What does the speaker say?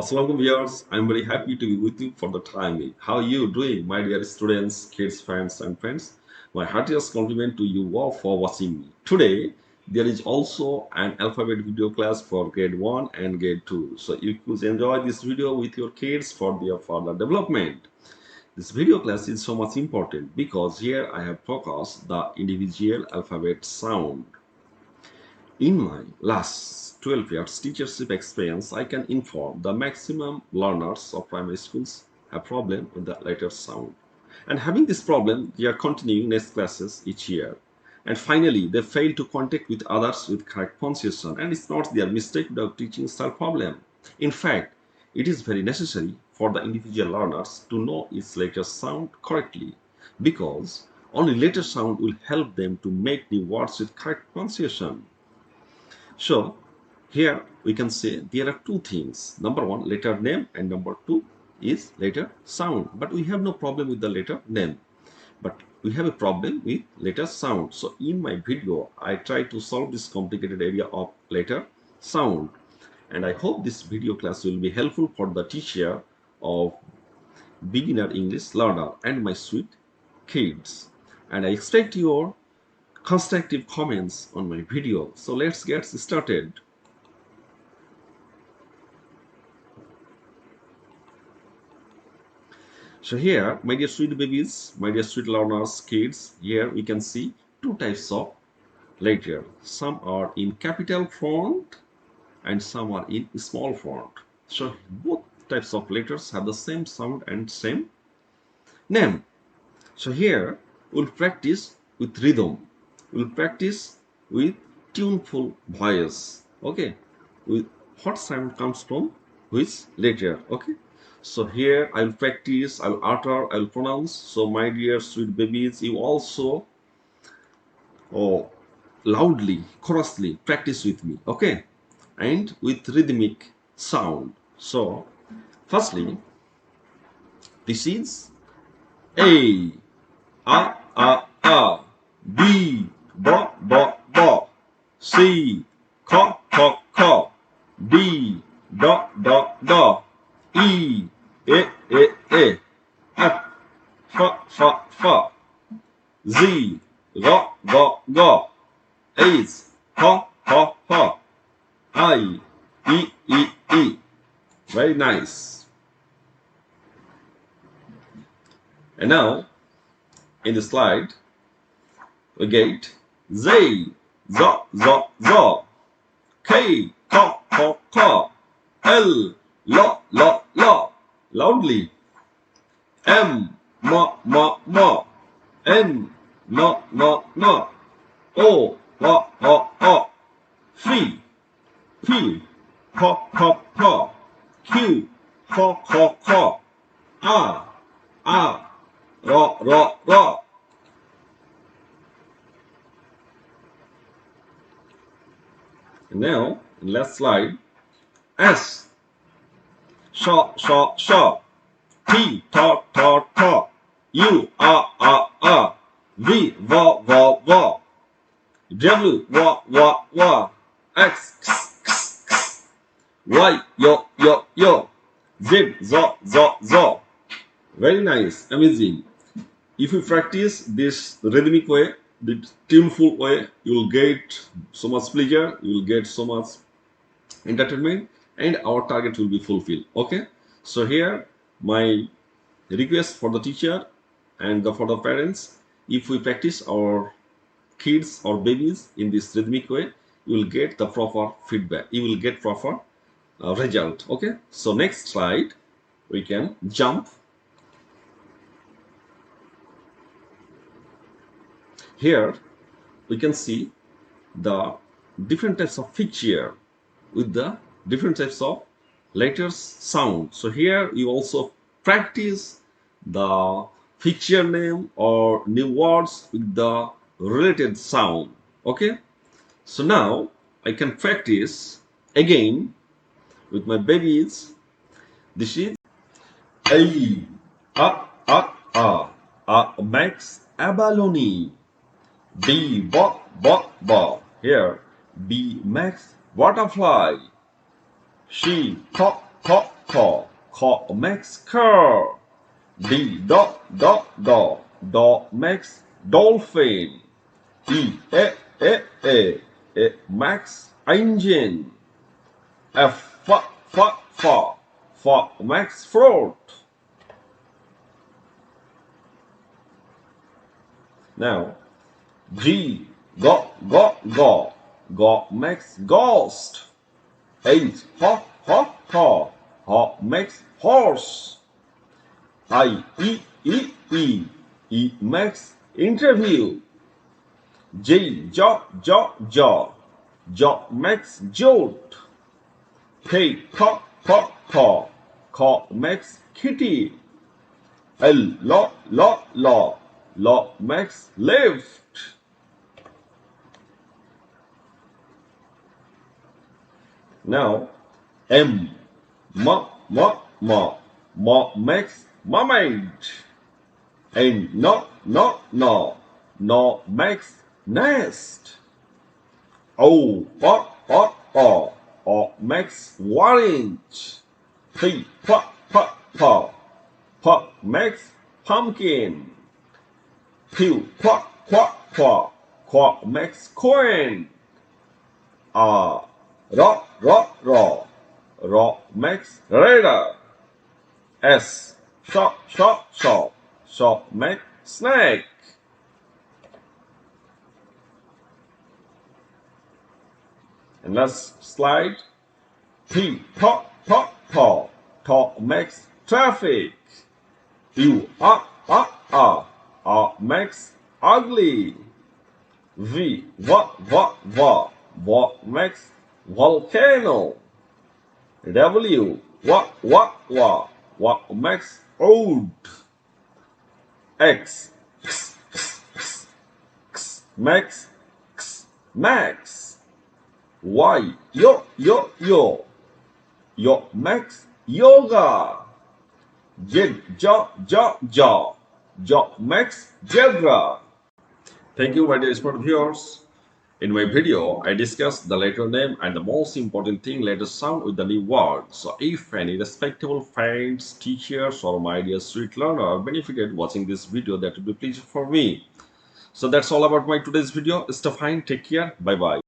Assalamualaikum viewers, I'm very happy to be with you for the time. How are you doing, my dear students, kids, fans, and friends? My heartiest compliment to you all for watching me. Today, there is also an alphabet video class for grade 1 and grade 2. So you could enjoy this video with your kids for their further development. This video class is so much important because here I have focused the individual alphabet sound. In my last 12 years teachership experience, I can inform the maximum learners of primary schools have problem with the letter sound. And having this problem, they are continuing next classes each year. And finally, they fail to contact with others with correct pronunciation. And it's not their mistake without teaching style problem. In fact, it is very necessary for the individual learners to know its letter sound correctly because only letter sound will help them to make new words with correct pronunciation. So here we can say there are two things. Number one, letter name, and number two is letter sound. But we have no problem with the letter name. But we have a problem with letter sound. So in my video, I try to solve this complicated area of letter sound. And I hope this video class will be helpful for the teacher of beginner English learner and my sweet kids. And I expect your constructive comments on my video. So let's get started. So here, my dear sweet babies, my dear sweet learners, kids, here we can see two types of letter. Some are in capital font and some are in small font. So both types of letters have the same sound and same name. So here we'll practice with rhythm. We'll practice with tuneful voice. Okay, with what sound comes from which letter. Okay, so here I'll practice, I'll utter, I'll pronounce. So my dear sweet babies, you also loudly, chorously practice with me. Okay, and with rhythmic sound. So firstly, this is A, A, B, B, C, C, D, E, F, F, Z, G, H, H, I, E. Very nice. And now, in the slide, we get Z, Z, K, K, L, L, loudly, M, N, O, P, Q, R, R. And now, in last slide, S, sh, T, U, V, W, X, Y, yo, Z. Very nice, amazing. If you practice this rhythmic way, the tuneful way, you will get so much pleasure, you will get so much entertainment, and our target will be fulfilled. Okay, so here my request for the teacher and for the parents, if we practice our kids or babies in this rhythmic way, you will get the proper feedback, you will get proper result. Okay, so next slide we can jump. Here we can see the different types of feature with the different types of letters sound. So here you also practice the feature name or new words with the related sound. Okay, so now I can practice again with my babies. This is A, Max abalone. B, Here, B, Max butterfly. C, Caw makes cur. Do makes dolphin. E makes engine. F makes fruit. Now, G go makes ghost. H makes horse. I makes interview. Jaw makes jolt. Caw makes kitty. Law makes lift. Now, M makes mermaid. And no makes nest. O makes orange. P makes pumpkin. Q makes coin. Raw makes radar. S makes snake. And last slide. T makes traffic. U makes ugly. V makes volcano. W makes old. X makes max. Y yo makes yoga. Z makes zebra. Thank you, my dear sport viewers. In my video, I discussed the letter name and the most important thing, letter sound with the new word. So if any respectable friends, teachers or my dear street learner benefited watching this video, that would be pleasure for me. So that's all about my today's video. Stay fine, take care, bye bye.